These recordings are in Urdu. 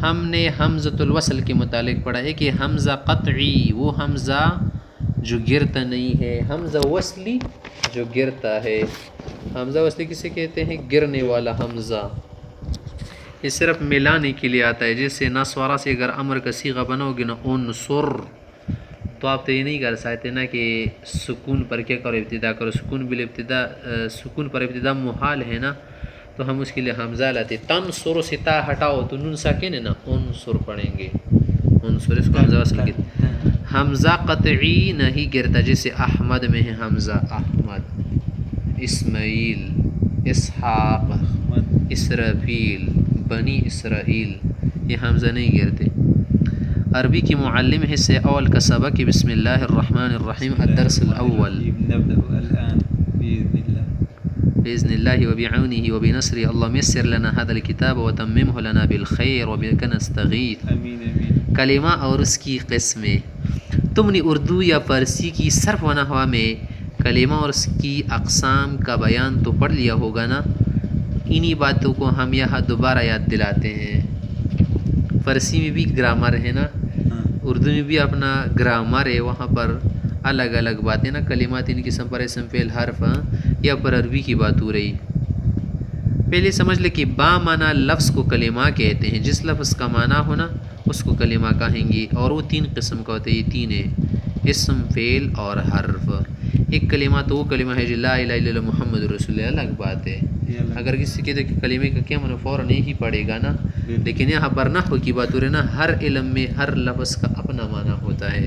ہم نے حمزۃ الوصل کے متعلق پڑھا ہے کہ حمزہ قطعی وہ حمزہ جو گرتا نہیں ہے، حمزہ وصلی جو گرتا ہے. حمزہ وصلی کسے کہتے ہیں؟ گرنے والا حمزہ. یہ صرف ملانے کے لیے آتا ہے. جیسے نصوارہ سے اگر امر کا صیغہ بناؤ گے نا انصر، تو آپ تو یہ نہیں کر سکتے نا کہ سکون پر کیا کرو ابتدا کرو. سکون پر ابتدا محال ہے نا، تو ہم اس کے لیے حمزہ لاتے. تنصر سے تا ہٹاؤ تو نون ساکن ہے نا، انصر پڑھیں گے. انصر اس کو حمزہ وصل کی. حمزہ قطعی نہیں گرتا. جیسے احمد میں ہے حمزہ، احمد، اسماعیل، اسحاق، اسرافیل، بنی اسرائیل، یہ حمزہ نہیں گرتے. عربی کی معلم حصہ اول کا سبق بسم اللہ الرحمن الرحیم. الدرس الاول. نبدأ الآن بإذن الله وبعونه وبنصره. اللهم يسر لنا هذا الكتاب وتممه لنا بالخير وبك نستغيث. آمین آمین. کلمہ اور اس کی قسمیں. تم نے اردو یا فارسی کی صرف و نحو میں کلمہ اور اس کی اقسام کا بیان تو پڑھ لیا ہوگا نا. انہی باتوں کو ہم یہاں دوبارہ یاد دلاتے ہیں. فارسی میں بھی گرامر ہے نا، اردو میں بھی اپنا گرامر ہے، وہاں پر الگ الگ باتیں نا. کلمات ان قسم پر اسم فعل حرف یا پر عربی کی بات ہو رہی. پہلے سمجھ لے کہ با معنی لفظ کو کلمہ کہتے ہیں. جس لفظ کا معنی ہونا اس کو کلمہ کہیں گے. اور وہ تین قسم کا ہوتے ہیں. یہ تین ہیں، اسم فعل اور حرف. ایک کلمہ تو وہ کلمہ ہے جو لا الہ الا اللہ محمد رسول اللہ، الگ بات ہے. اگر کسی کہتے کہ کلمے کا کیا معنی، فوراً ہی پڑے گا نا. لیکن یہاں پر نحو کی بات ہو رہی نا، ہر علم میں ہر لفظ کا اپنا معنی ہوتا ہے.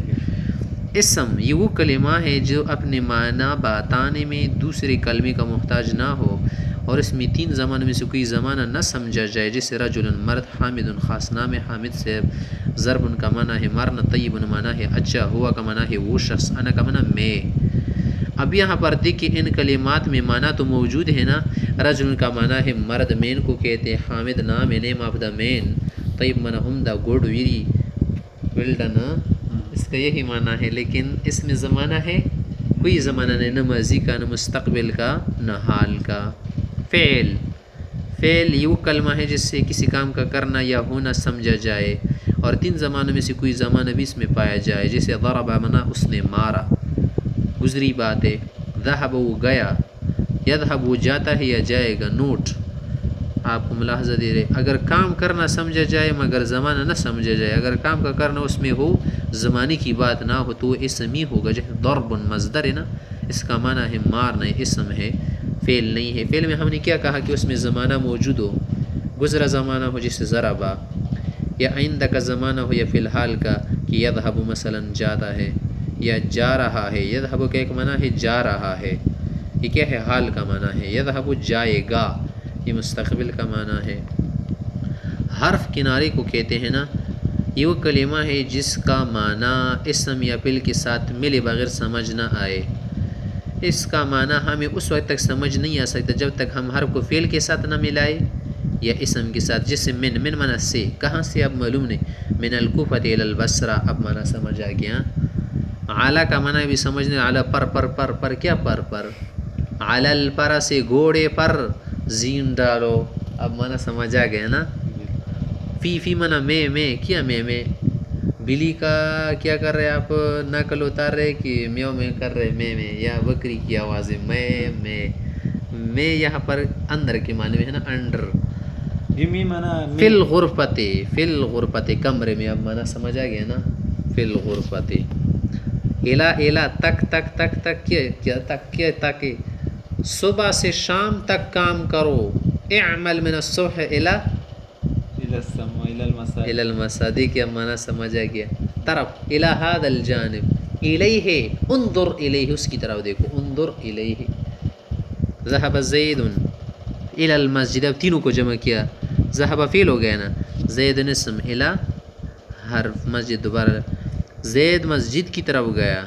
اسم یہ وہ کلمہ ہے جو اپنے معنی بتانے میں دوسرے کلمے کا محتاج نہ ہو، اور اس میں تین زمانے میں سے کوئی زمانہ نہ سمجھا جائے. جیسے رجل مرد، حامد خاص نام ہے حامد سے، ضرب کا معنی ہے مارنا، طیب معنی ہے اچھا، ہوا کا معنی ہے وہ شخص، انا کا معنی میں. اب یہاں پر دیکھیں ان کلمات میں معنی تو موجود ہے نا. رجل کا معنی ہے مرد، مین کو کہتے ہیں. حامد نام ہے، نیم آف دا مین. طیب معنی عمدہ، گڈ، ویری ویل ڈن، اس کا یہی معنی ہے. لیکن اس میں زمانہ ہے کوئی زمانہ نہیں، نہ ماضی کا، نہ مستقبل کا، نہ حال کا. فعل یہ وہ کلمہ ہے جس سے کسی کام کا کرنا یا ہونا سمجھا جائے، اور تین زمانوں میں سے کوئی زمانہ بھی اس میں پایا جائے. جیسے ضرب معنی اس نے مارا، گزری بات ہے. ذهب وہ گیا، یذهب وہ جاتا ہے یا جائے گا. نوٹ آپ کو ملاحظہ دے رہے، اگر کام کرنا سمجھا جائے مگر زمانہ نہ سمجھا جائے، اگر کام کا کرنا اس میں ہو زمانے کی بات نہ ہو، تو وہ اسم ہی ہوگا. جیسے ضرب مصدر ہے نا، اس کا معنی ہے مارنا، اسم ہے، فعل نہیں ہے. فعل میں ہم نے کیا کہا کہ اس میں زمانہ موجود ہو، گزرا زمانہ ہو جیسے ضربا، یا آئندہ کا زمانہ ہو، یا فی الحال کا، کہ یذهب مثلا جاتا ہے یا جا رہا ہے. یذهب کا ایک معنی ہے جا رہا ہے، یہ کیا ہے، حال کا معنی ہے. یذهب جائے گا، یہ مستقبل کا معنی ہے. حرف کنارے کو کہتے ہیں نا. یہ وہ کلمہ ہے جس کا معنی اسم یا فعل کے ساتھ ملے بغیر سمجھ نہ آئے. اس کا معنی ہمیں اس وقت تک سمجھ نہیں آ سکتا جب تک ہم حرف کو فعل کے ساتھ نہ ملائے یا اسم کے ساتھ. جیسے من معنی سے، کہاں سے اب معلوم نہیں. من الکوفۃ الی البصرہ، اب معنی سمجھ آ گیا. اعلیٰ کا معنی بھی سمجھنے، اعلیٰ پر کیا پر علی الفر سے گھوڑے پر زین ڈالو، اب معنی سمجھ آ گیا نا. فی معنی میں کیا میں بلی کا کیا کر رہے آپ، نقل اتار رہے کہ میو میں کر رہے میں، یا بکری کی آواز ہے میں یہاں پر اندر کے معنی میں ہے نا، انڈر. فی الغرفۃ کمرے میں، اب معنی سمجھ آ گیا نا. فی الغرفۃ. الا تک کیا تک صبح سے شام تک کام کرو. اعمل من الصبح الى المساء، کیا معنی سمجھ آ گیا. طرف الى هذا الجانب، الیہ انظر الیہ، اس کی طرف دیکھو. انظر الیہ. ذهب زید الى المسجد، اب تینوں کو جمع کیا. ذهب فعل ہو گیا نا، زید اسم، الى حرف، مسجد دوبارہ. زید مسجد کی طرف گیا.